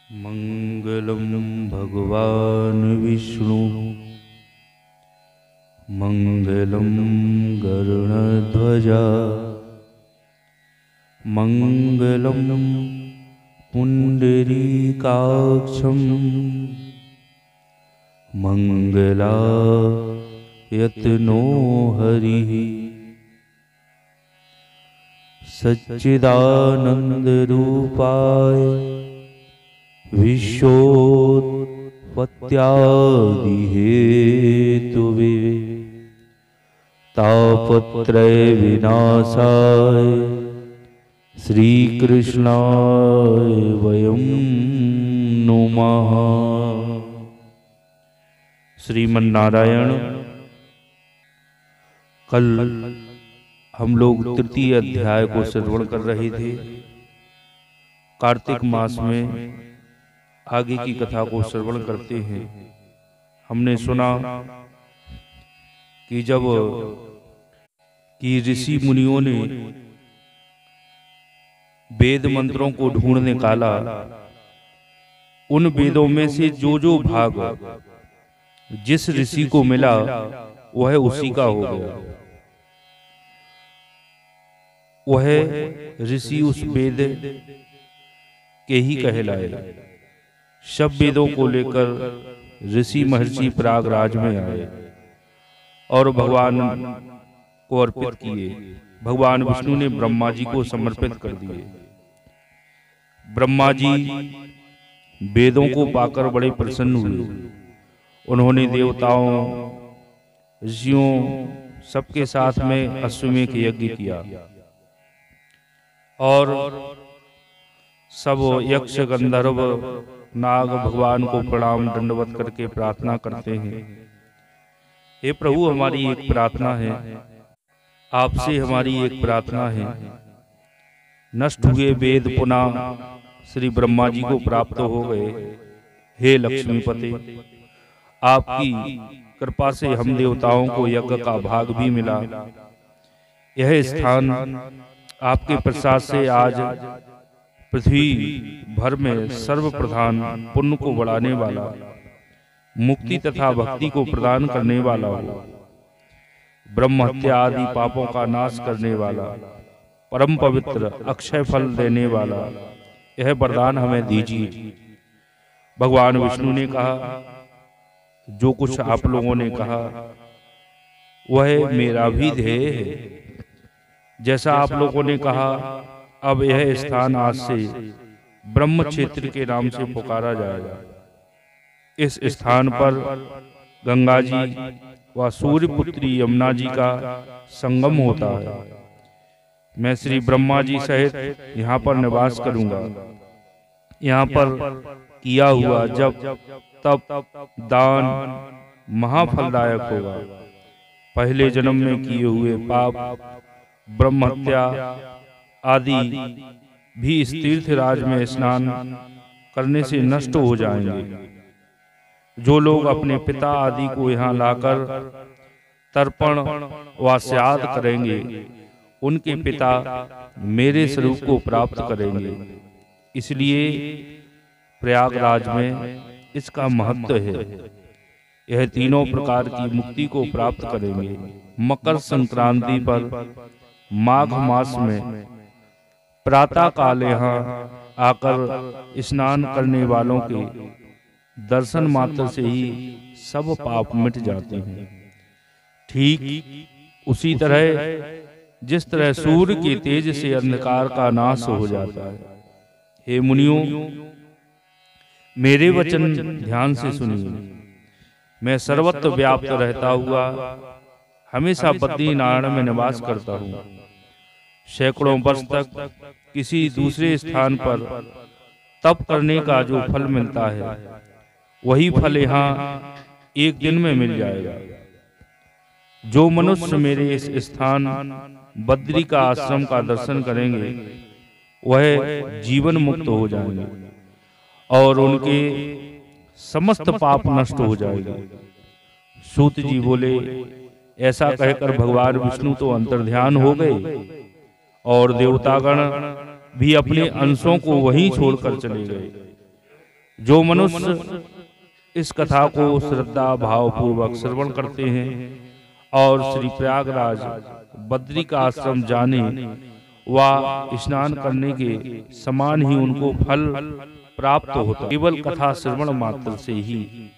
मंगलम भगवान विष्णु मंगलम गरुड़ध्वजा मंगलम पुंडरीकाक्षं मंगलायतनो हरिः सच्चिदानंदरूपाय विश्वोत्पत्त्यादिहेतुवे तापत्रय विनाशाय श्रीकृष्णाय वयं नुमः। श्रीमन्नारायण, कल हम लोग तृतीय अध्याय को श्रवण कर रहे थे। कार्तिक मास में आगे की कथा को श्रवण करते हैं। हमने सुना कि जब कि ऋषि मुनियों ने वेद मंत्रों को ढूंढ निकाला, उन वेदों में से जो भाग जिस ऋषि को मिला वह उसी का हो गया। वह ऋषि उस वेद के ही कहलाए। सब वेदों को लेकर ऋषि महर्षि प्रयागराज में आए और भगवान को अर्पित किए। भगवान विष्णु ने ब्रह्मा जी को समर्पित कर दिए। ब्रह्मा जी वेदों को पाकर बड़े प्रसन्न हुए। उन्होंने देवताओं, ऋषियों सबके साथ में अश्वमेध यज्ञ किया और सब यक्ष गंधर्व नाग भगवान को प्रणाम दंडवत करके प्रार्थना करते हैं, हे प्रभु, हमारी एक प्रार्थना है, आपसे हमारी एक प्रार्थना है। नष्ट हुए वेद पुनः श्री ब्रह्मा जी को प्राप्त हो गए। हे लक्ष्मीपते, आपकी कृपा से हम देवताओं को यज्ञ का भाग भी मिला। यह स्थान आपके प्रसाद से आज पृथ्वी भर में सर्वप्रधान, पुण्य को बढ़ाने वाला, मुक्ति तथा भक्ति को प्रदान करने वाला हो, ब्रह्म हत्या आदि पापों का नाश करने वाला, परम पवित्र अक्षय फल देने वाला यह वरदान हमें दीजिए। भगवान विष्णु ने कहा, जो कुछ आप लोगों ने कहा वह मेरा भी ध्येय है। जैसा आप लोगों ने कहा, अब यह स्थान आज से ब्रह्म क्षेत्र के नाम से पुकारा जाएगा। इस स्थान पर गंगा जी व सूर्यपुत्री यमुना जी का संगम होता है। मैं श्री ब्रह्मा जी सहित यहाँ पर निवास करूंगा। यहाँ पर किया हुआ जप तप दान महाफलदायक होगा। पहले जन्म में किए हुए पाप, ब्रह्म हत्या आदि भी इस तीर्थराज में स्नान करने से नष्ट हो जाएंगे। जो लोग अपने पिता आदि को यहाँ लाकर तर्पण व श्राद्ध करेंगे, उनके पिता मेरे स्वरूप को प्राप्त करेंगे। इसलिए प्रयागराज में इसका महत्व है। यह तीनों प्रकार की मुक्ति को प्राप्त करेंगे। मकर संक्रांति पर माघ मास में प्रातः काल यहाँ आकर स्नान करने वालों के दर्शन मात्र से ही सब पाप मिट जाते हैं। ठीक उसी तरह जिस तरह सूर्य के तेज से अंधकार का नाश हो जाता है। हे मुनियों, मेरे वचन ध्यान से सुनिए। मैं सर्वत्र व्याप्त रहता हुआ हमेशा बद्रीनारायण में निवास करता हूँ। सैकड़ों वर्ष तक किसी दूसरे स्थान पर तप करने का जो फल मिलता है, वही फल यहाँ एक दिन में मिल जाएगा। जो मनुष्य मेरे इस स्थान बद्री का आश्रम का दर्शन करेंगे, वह जीवन मुक्त हो जाएंगे और उनके समस्त पाप नष्ट हो जाएंगे। सूत जी बोले, ऐसा कहकर भगवान विष्णु तो अंतर्ध्यान हो गए और देवतागण भी अपने अंशों को वहीं छोड़कर चले गए। जो मनुष्य इस कथा को श्रद्धा भाव पूर्वक श्रवण करते हैं और श्री प्रयागराज बद्री का आश्रम जाने व स्नान करने के समान ही उनको फल प्राप्त होता, केवल कथा श्रवण मात्र से ही।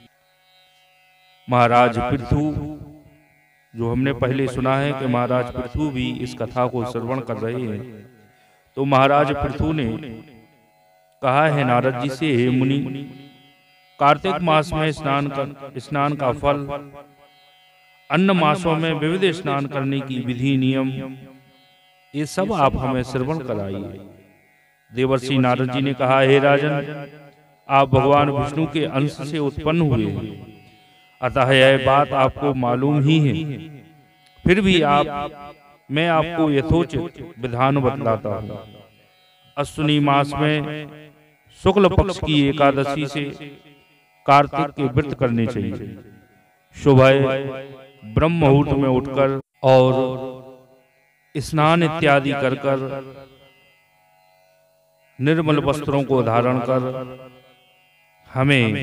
महाराज पृथु, जो हमने पहले सुना है कि महाराज पृथु भी इस कथा को श्रवण कर रहे हैं, तो महाराज पृथु ने कहा है नारद जी से, हे मुनि, कार्तिक मास में स्नान का फल, अन्य मासों में विविध स्नान करने की विधि नियम, ये सब आप हमें श्रवण कराइए। देवर्षि नारद जी ने कहा, हे राजन, आप भगवान विष्णु के अंश से उत्पन्न हुए हैं, अतः यह बात आपको मालूम ही है। फिर भी मैं आपको यथोचित विधान बतलाता हूँ। अश्विनी मास में शुक्ल पक्ष की एकादशी से कार्तिक के व्रत करने चाहिए। सुबह ब्रह्म मुहूर्त में उठकर और स्नान इत्यादि कर निर्मल वस्त्रों को धारण कर हमें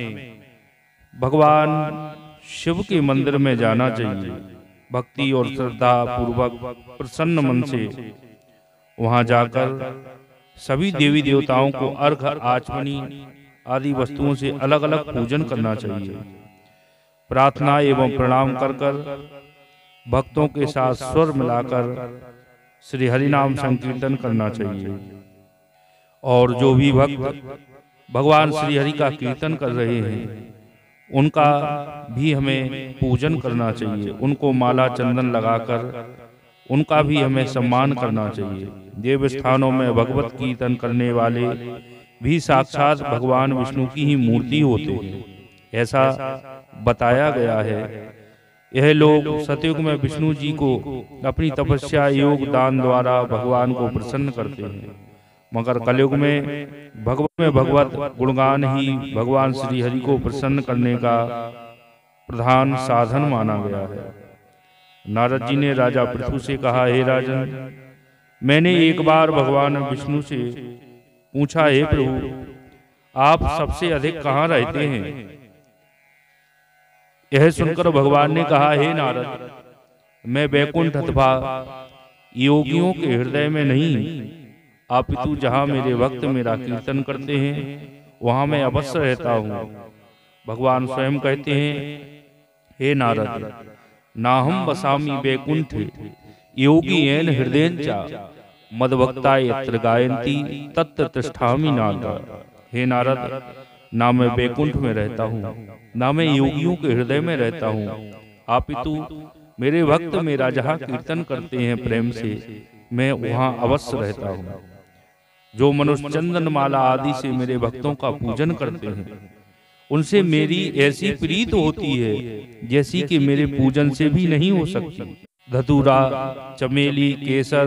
भगवान शिव के मंदिर में जाना चाहिए। भक्ति और श्रद्धा पूर्वक प्रसन्न मन से वहां जाकर सभी देवी देवताओं को अर्घ, आचमनी आदि वस्तुओं से अलग अलग पूजन करना चाहिए। प्रार्थना एवं प्रणाम कर भक्तों के साथ स्वर मिलाकर श्री हरिनाम संकीर्तन करना चाहिए। और जो भी भक्त भगवान श्री हरि का कीर्तन कर रहे हैं, उनका भी हमें पूजन करना चाहिए। उनको माला चंदन लगाकर उनका भी हमें सम्मान करना चाहिए। देव स्थानों में भगवत कीर्तन करने वाले भी साक्षात भगवान विष्णु की ही मूर्ति होते हैं, ऐसा बताया गया है। यह लोग सतयुग में विष्णु जी को अपनी तपस्या, योग, दान द्वारा भगवान को प्रसन्न करते हैं, मगर कलयुग में भगवत गुणगान ही भगवान श्री हरि को प्रसन्न करने का प्रधान साधन माना गया है। नारद जी ने राजा पृथु से कहा, हे राजन, मैंने एक बार भगवान विष्णु से पूछा, हे प्रभु, आप सबसे अधिक कहाँ रहते हैं? यह सुनकर भगवान ने कहा, हे नारद, मैं बैकुंठ अथवा योगियों के हृदय में नहीं, अपितु जहाँ मेरे भक्त मेरा कीर्तन करते हैं वहां मैं अवश्य रहता हूँ। भगवान स्वयं कहते हैं, हे नारद, नाहम वसामि बैकुंठे योगी येन हृदयंचा मद्भक्ता यत्र गायन्ति तत्र तिष्ठामि नारद। हे नारद, ना मैं बैकुंठ में रहता हूँ, ना मैं योगियों के हृदय में रहता हूँ, अपितु मेरे भक्त मेरा जहाँ कीर्तन करते हैं प्रेम से, मैं वहाँ अवश्य रहता हूँ। जो मनुष्य चंदन माला आदि से मेरे भक्तों का पूजन करते हैं, उनसे मेरी ऐसी प्रीत होती है जैसी कि मेरे पूजन से भी नहीं हो सकती। धतूरा, चमेली, केसर,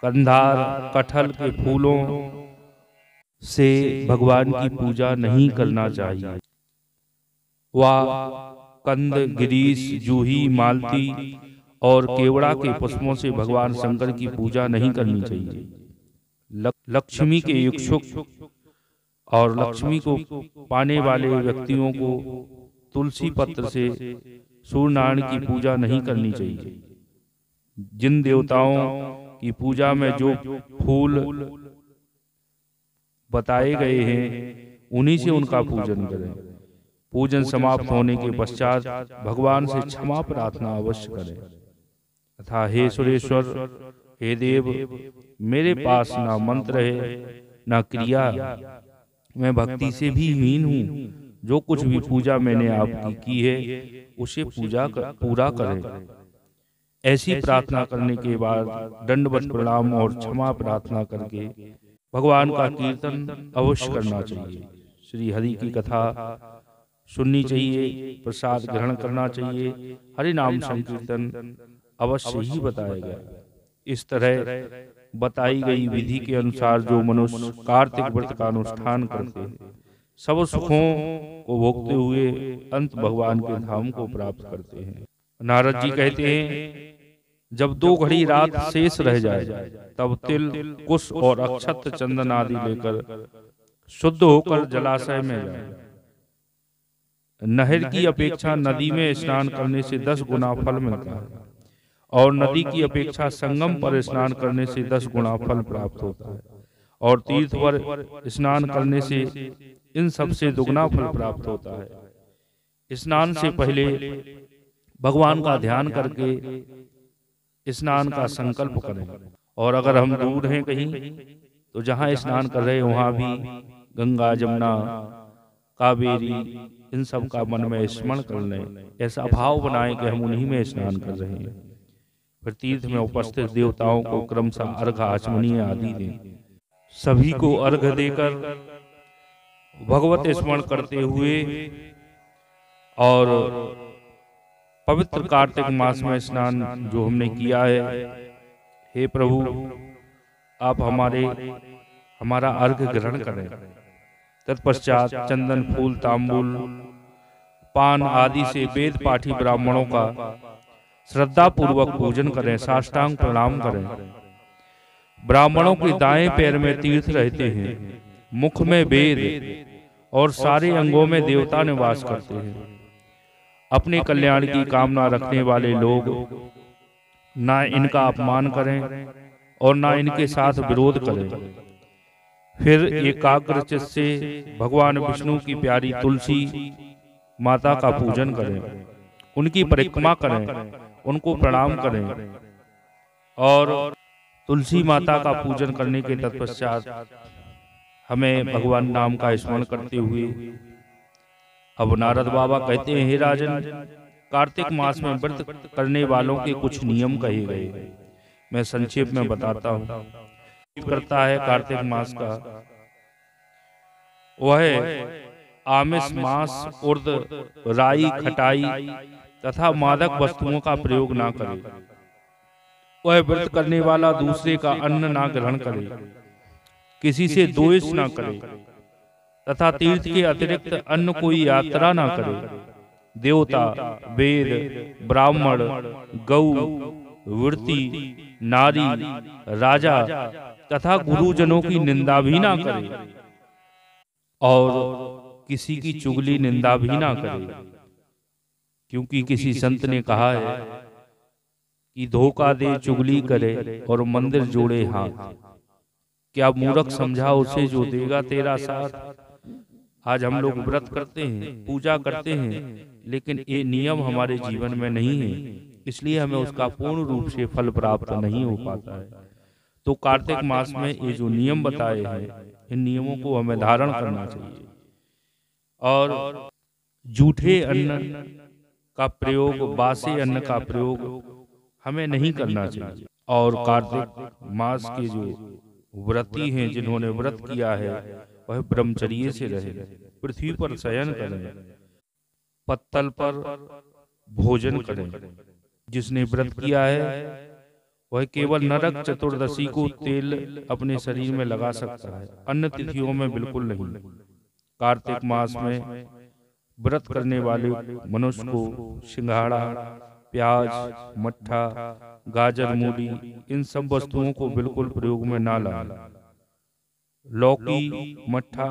कंधार, कटहल के फूलों से भगवान की पूजा नहीं करना चाहिए। वा कंद, गिरीश, जूही, मालती और केवड़ा के पुष्पों से भगवान शंकर की पूजा नहीं करनी चाहिए। लक्ष्मी के इच्छुक और लक्ष्मी को पाने वाले व्यक्तियों को तुलसी पत्र से सूर्यनारायण की पूजा नहीं करनी चाहिए। जिन देवताओं की पूजा में जो फूल बताए गए हैं, उन्हीं से उनका पूजन करें। पूजन समाप्त होने के पश्चात भगवान से क्षमा प्रार्थना अवश्य करें तथा हे सुरेश्वर, हे देव, मेरे पास ना मंत्र है ना क्रिया, मैं भक्ति से भी हीन हूँ। जो कुछ भी पूजा मैंने आपकी की है उसे पूरा करें। ऐसी प्रार्थना करने के बाद दंडवत प्रणाम और क्षमा प्रार्थना करके भगवान का कीर्तन अवश्य करना चाहिए। श्री हरि की कथा सुननी चाहिए, प्रसाद ग्रहण करना चाहिए, हरि नाम संकीर्तन अवश्य ही बताया गया। इस तरह बताई गई विधि के अनुसार जो मनुष्य कार्तिक व्रत का अनुष्ठान करते हैं, सब सुखों को भोगते हुए अंत भगवान के धाम को प्राप्त करते हैं। नारद जी कहते हैं, जब 2 घड़ी रात शेष रह जाए तब तिल, कुश और अक्षत चंदन आदि लेकर शुद्ध होकर जलाशय में जाए। नहर की अपेक्षा नदी में स्नान करने से 10 गुना फल मिलता है, और नदी की अपेक्षा संगम पर स्नान करने से 10 गुना फल प्राप्त होता है, और तीर्थ पर स्नान करने से इन सब से दुगना फल प्राप्त होता है। स्नान से पहले भगवान का ध्यान करके स्नान का संकल्प करें, और अगर हम दूर हैं कहीं तो जहाँ स्नान कर रहे हैं वहाँ भी गंगा, जमुना, कावेरी, इन सब का मन में स्मरण कर लें। ऐसा भाव बनाएं कि हम उन्हीं में स्नान कर रहे हैं। फिर तीर्थ में उपस्थित देवताओं को क्रमशः अर्घ, आचमनीय आदि दें। सभी को अर्घ देकर भगवत स्मरण करते हुए और पवित्र कार्तिक मास में स्नान जो हमने किया है, हे प्रभु आप हमारा अर्घ ग्रहण करें। तत्पश्चात चंदन, फूल, तांबूल, पान आदि से वेद पाठी ब्राह्मणों का श्रद्धा पूर्वक पूजन करें, साष्टांग प्रणाम करें। ब्राह्मणों के दाएं पैर में तीर्थ रहते हैं, मुख में वेद और सारे अंगों में देवता निवास करते हैं। अपने कल्याण की कामना रखने वाले लोग ना इनका अपमान करें और ना इनके साथ विरोध करें। फिर एकाग्रचित्त से भगवान विष्णु की प्यारी तुलसी माता का पूजन करें, उनकी परिक्रमा करें, उनको प्रणाम करें, और तुलसी माता का पूजन करने के तत्पश्चात हमें भगवान नाम का स्मरण करते हुए अब नारद बाबा कहते हैं, हे राजन, कार्तिक मास में व्रत करने वालों के कुछ नियम कहे गए। मैं संक्षेप में बताता हूँ। करता है कार्तिक मास का वह आमिष, मांस, उर्द, राई, खटाई तथा मादक वस्तुओं का प्रयोग ना करे। वह व्रत करने वाला दूसरे का अन्न ना ग्रहण करे, किसी से द्वेष ना करे तथा तीर्थ के अतिरिक्त अन्य कोई यात्रा ना करे। देवता, वेद, ब्राह्मण, गौ, वृत्ति, नारी, राजा तथा गुरुजनों की निंदा भी ना करे, और किसी की चुगली निंदा भी ना करे, क्योंकि किसी संत ने कहा है कि धोखा दे, चुगली करे और मंदिर जोड़े हाथ, क्या मूर्ख समझा उसे जो देगा तेरा साथ। आज हम लोग व्रत करते हैं, पूजा करते हैं, लेकिन ये नियम हमारे जीवन में नहीं है, इसलिए हमें उसका पूर्ण रूप से फल प्राप्त नहीं हो पाता है। तो कार्तिक मास में ये जो नियम बताए हैं, इन नियमों को हमें धारण करना चाहिए, और झूठे अन्न का प्रयोग, बासी अन्न का प्रयोग हमें नहीं करना चाहिए। और कार्तिक मास के जो व्रती हैं, जिन्होंने व्रत किया है, वह ब्रह्मचर्य से रहे, पृथ्वी पर शयन करें, पत्तल पर भोजन करें। जिसने व्रत किया है वह केवल नरक चतुर्दशी को तेल अपने शरीर में लगा सकता है, अन्य तिथियों में बिल्कुल नहीं। कार्तिक मास में व्रत करने वाले मनुष्य को सिंघाड़ा, प्याज, मट्ठा, गाजर, मूली, इन सब वस्तुओं को बिल्कुल प्रयोग में ना लाएं। लौकी, मट्ठा,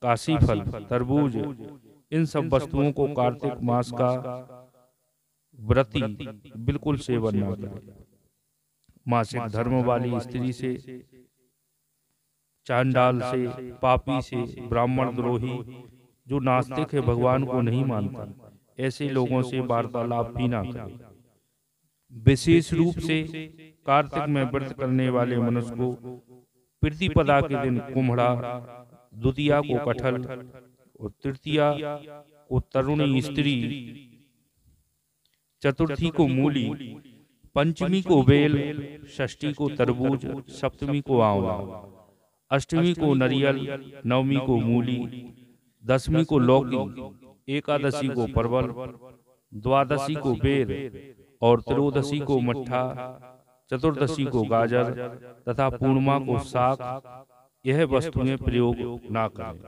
काशी फल, तरबूज, इन सब वस्तुओं को कार्तिक मास का व्रती बिल्कुल सेवन ना करें। मासिक धर्म वाली स्त्री से, चांडाल से, पापी से, ब्राह्मण द्रोही, जो नास्तिक है, भगवान को नहीं मानता, ऐसे लोगों से वार्तालाप भी ना करें। विशेष रूप से कार्तिक में व्रत करने वाले मनुष्य को प्रतिपदा के दिन कुम्हड़ा, द्वितीया को कटहल और तृतीया को तरुणी स्त्री, चतुर्थी को मूली, पंचमी को बेल, षष्ठी को तरबूज, सप्तमी को आंवला, अष्टमी को नरियल, नवमी को मूली, दसवीं को लौकी, एकादशी को परवल, द्वादशी को बेर और त्रयोदशी को मट्ठा, चतुर्दशी को गाजर तथा पूर्णिमा को साग, यह वस्तुएं प्रयोग ना करें।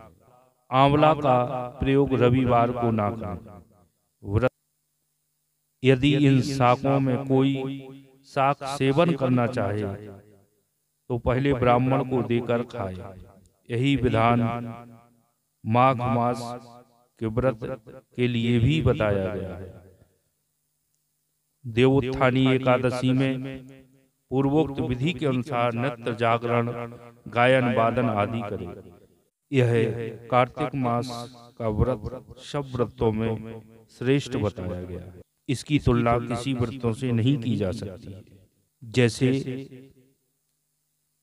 आंवला का प्रयोग रविवार को ना करें। यदि इन शाकों में कोई शाक सेवन करना चाहे तो पहले ब्राह्मण को देकर खाए, यही विधान माघ मास के व्रत के लिए भी बताया गया है। देवोत्थानी एकादशी में पूर्वोक्त विधि के अनुसार नृत्य, जागरण, गायन, वादन आदि करें। यह कार्तिक मास का व्रत सब व्रतों में श्रेष्ठ बताया गया है। इसकी तुलना किसी व्रतों से नहीं की जा सकती। जैसे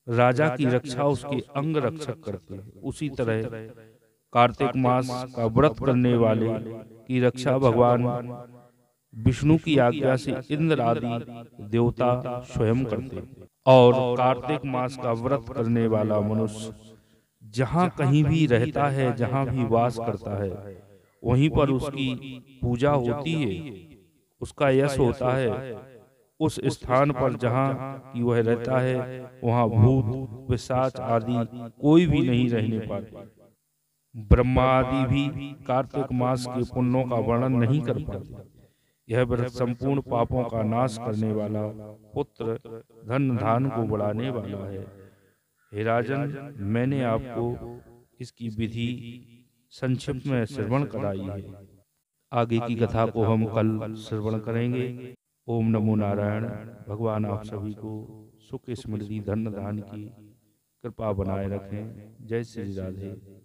राजा की रक्षा उसके अंग रक्षक करते हैं, उसी तरह कार्तिक मास का व्रत करने वाले की रक्षा भगवान विष्णु की आज्ञा से इंद्र आदि देवता स्वयं करते हैं। और कार्तिक मास का व्रत करने वाला मनुष्य जहाँ कहीं भी रहता है, जहाँ भी वास करता है, वहीं पर उसकी पूजा होती है, उसका यश होता है। उस स्थान पर जहाँ की वह रहता है, वहाँ भूत, पिशाच आदि कोई भी नहीं रहने पाते। ब्रह्मा आदि भी कार्तिक मास के पुण्यों का वर्णन नहीं कर पाते। यह व्रत संपूर्ण पापों का नाश करने वाला, पुत्र, धन, धान को बढ़ाने वाला है। हे राजन, मैंने आपको इसकी विधि संक्षिप्त में श्रवण कराई है। आगे की कथा को हम कल श्रवण करेंगे। ओम नमो नारायण। भगवान आप सभी को सुख, स्मृति, धन, धान की कृपा बनाए रखें। जय श्री राधे।